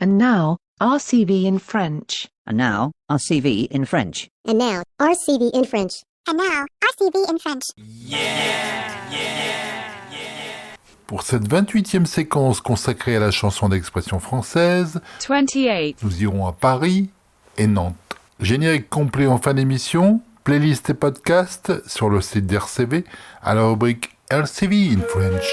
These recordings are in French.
And now, RCV in French. And now, RCV in French. And now, RCV in French. And now, RCV in French. Pour cette 28e séquence consacrée à la chanson d'expression française, 28. Nous irons à Paris et Nantes. Générique complet en fin d'émission, playlist et podcast sur le site d'RCV à la rubrique RCV in French.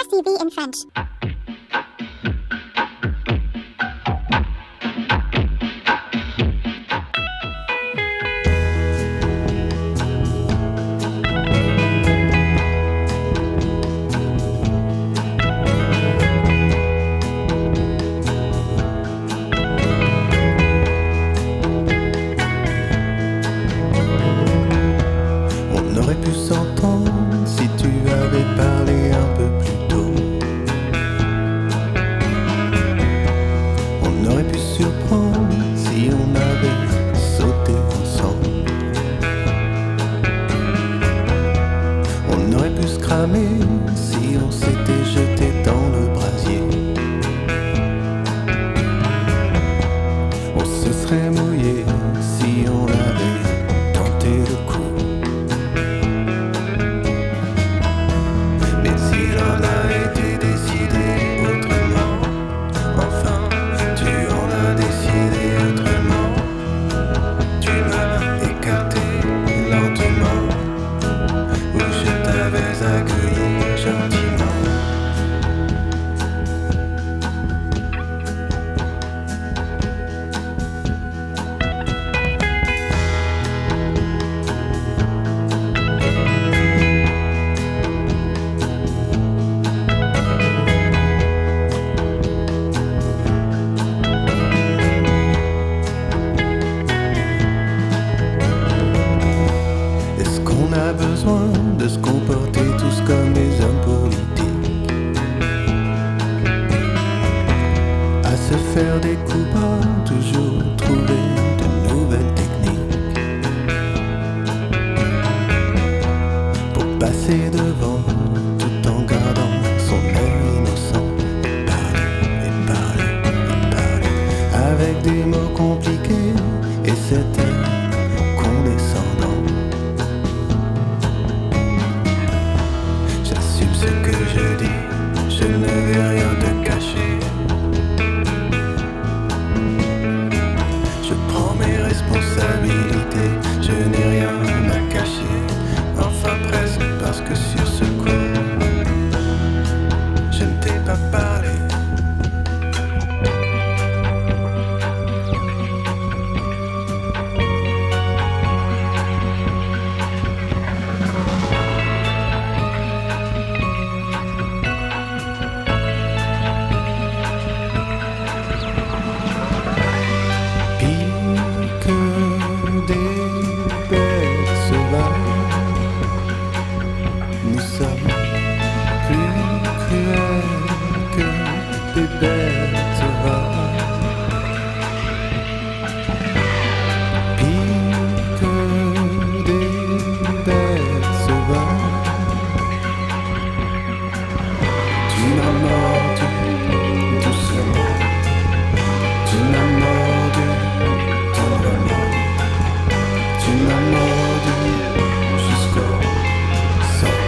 RCV in French. On aurait pu s'entendre si tu avais parlé un peu plus tôt. On aurait pu se surprendre si on avait sauté ensemble. On aurait pu se cramer si on s'était jeté dans le brasier. On se serait mouillé si on avait tenté le coup. Mais il en a été décidé autrement. Enfin, tu en as décidé autrement. Tu m'as écarté lentement, où je t'avais accueilli gentiment. Est-ce qu'on a besoin de se comporter tous comme des hommes politiques, à se faire des coups bas, toujours trouver de nouvelles techniques pour passer devant tout en gardant son air innocent et parler avec des mots compliqués et cet air condescendant. J'assume ce que je dis, je ne vais rien te cacher. Je prends mes responsabilités, je n'ai rien à cacher. Enfin presque, parce que sur ce coup, je ne t'ai pas parlé. Pire que des bêtes sauvages, nous sommes plus cruels que des bêtes sauvages. Pire que des bêtes sauvages, tu m'as mordu doucement. Tu m'as mordu tendrement. Tu m'as mordu jusqu'au sang.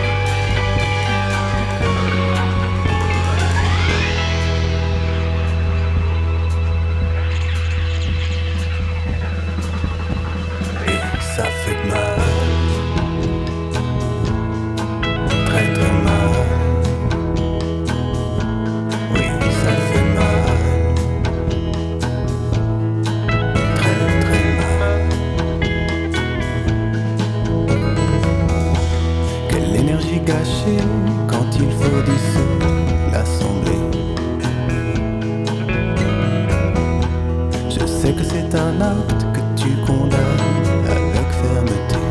Et ça fait mal, très très mal. Oui, ça fait mal. Très très mal. Quelle énergie gâchée quand il faut dissoudre l'assemblée. Je sais que c'est un acte que tu condamnes avec fermeté.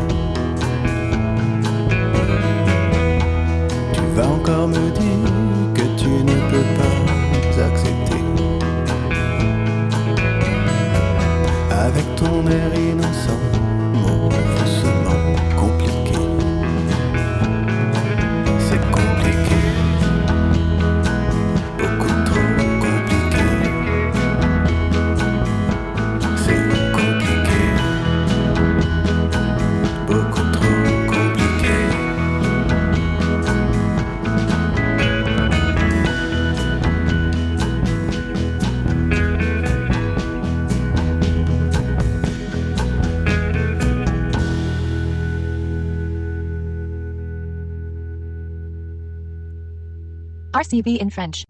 Tu vas encore me dire que tu ne peux pas accepter. Avec ton air innocent, mot faussement compliqué. C'est compliqué, beaucoup trop compliqué. C'est compliqué. RCV in French.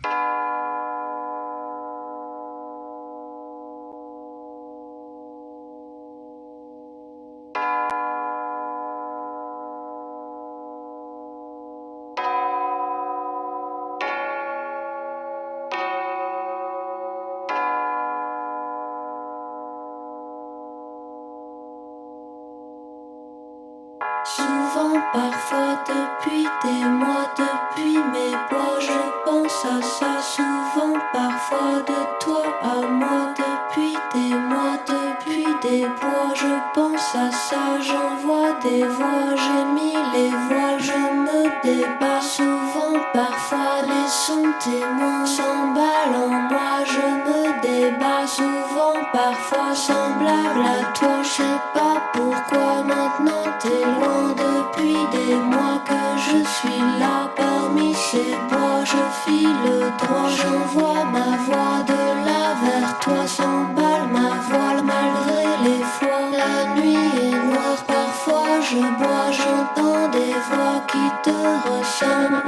Souvent, parfois, depuis des mois, depuis mes bois, je pense à ça. Souvent, parfois, de toi à moi, depuis des mois, depuis des bois, je pense à ça. J'envoie des voix, j'ai mis les voiles, je me débat. Souvent, parfois, les sons témoins s'emballent en moi, je me débat. Souvent, parfois, semblable à toi, je sais pas pourquoi maintenant t'es loin. Depuis des mois que je suis là parmi ces bois, je file droit, j'envoie ma voix de là vers toi, s'emballe ma voile malgré les fois. La nuit est noire, parfois je bois, j'entends des voix qui te ressemblent.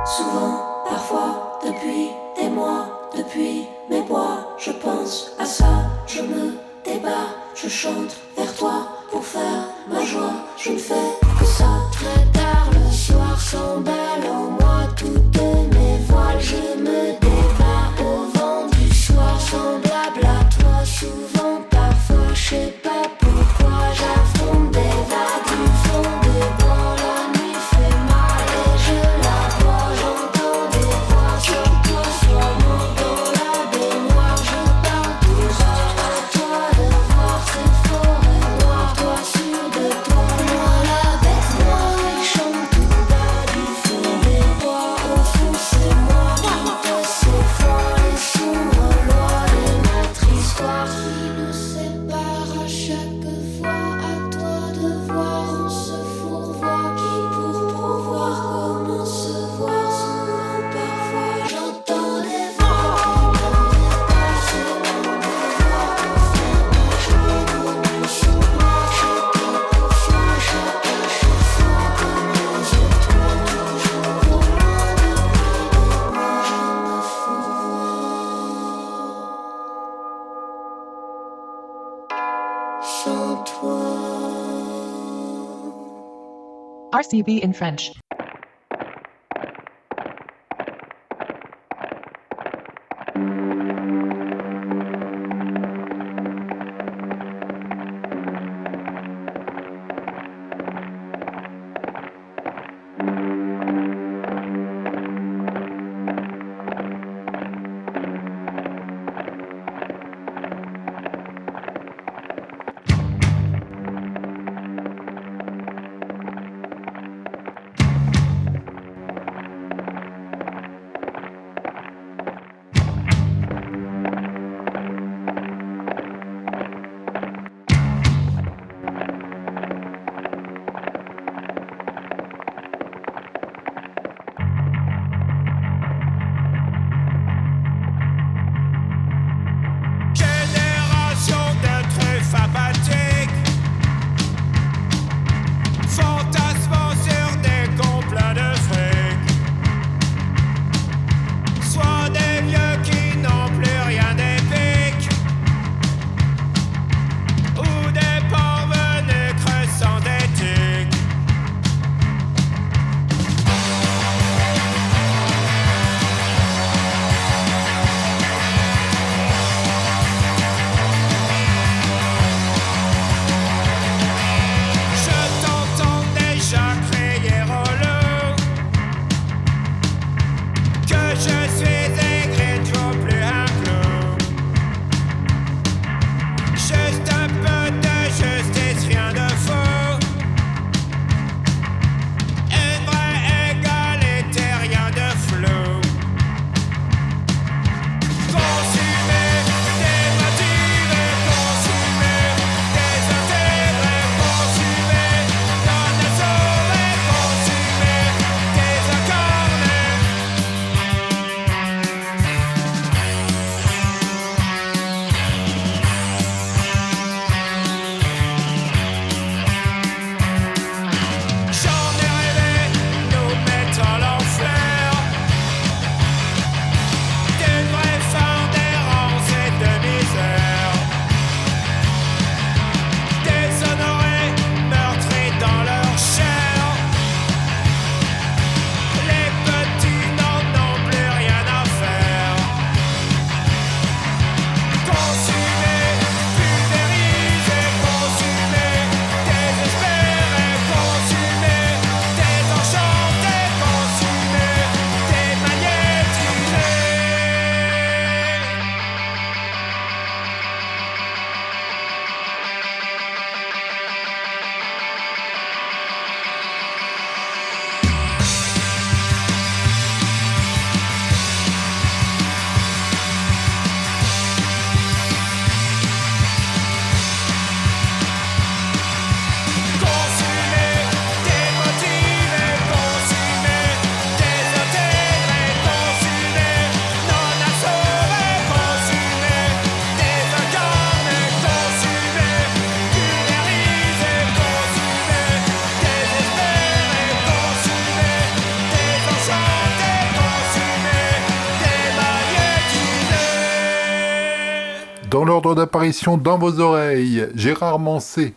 Souvent, parfois, depuis des mois, depuis mes bois, je pense à ça, je me débat, je chante vers toi pour faire ma joie, je ne fais que ça. Très tard le soir s'emballe en moi toutes mes voiles, je me débat au vent du soir, semblable à toi. Souvent, parfois, je sais pas pourquoi j'affronte des vagues du fond des bois. La nuit fait mal et je la vois, j'entends des voix sur toi, sur moi dans la baignoire. Je parle tous heures à toi de voir ces forêts noires, toi sûr de toi, moi la bête noire. Et chante tout bas du fond des bois, au fond c'est moi toutes ces fois, les sombres lois de notre histoire qui nous sépare à chaque fois. À toi de voir, on se fourvoie, qui pour pouvoir comment se voir. Souvent, parfois, j'entends des voix qui ne pas seulement des voix pour faire ma joie. Nous sommes morts, chacun pour soi, chacun chez soi, comme les étoiles, toujours au loin depuis des mois. Je me fourvoie sans toi. RCV in French. Dans l'ordre d'apparition dans vos oreilles, Gérard Manset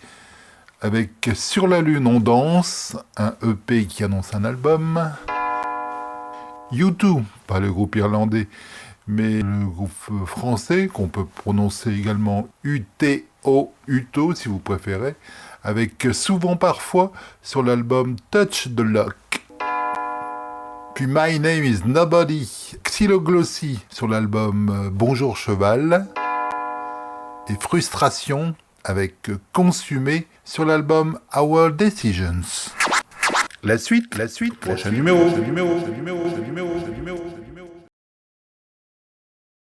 avec Sur la Lune on danse, un EP qui annonce un album. U2, pas le groupe irlandais, mais le groupe français, qu'on peut prononcer également UTO, UTO si vous préférez, avec Souvent Parfois sur l'album Touch the Lock. Puis My Name is Nobody, Xyloglossie sur l'album Bonjour Cheval. Et Frustration avec Consumé sur l'album Our Decisions. La suite, prochain numéro.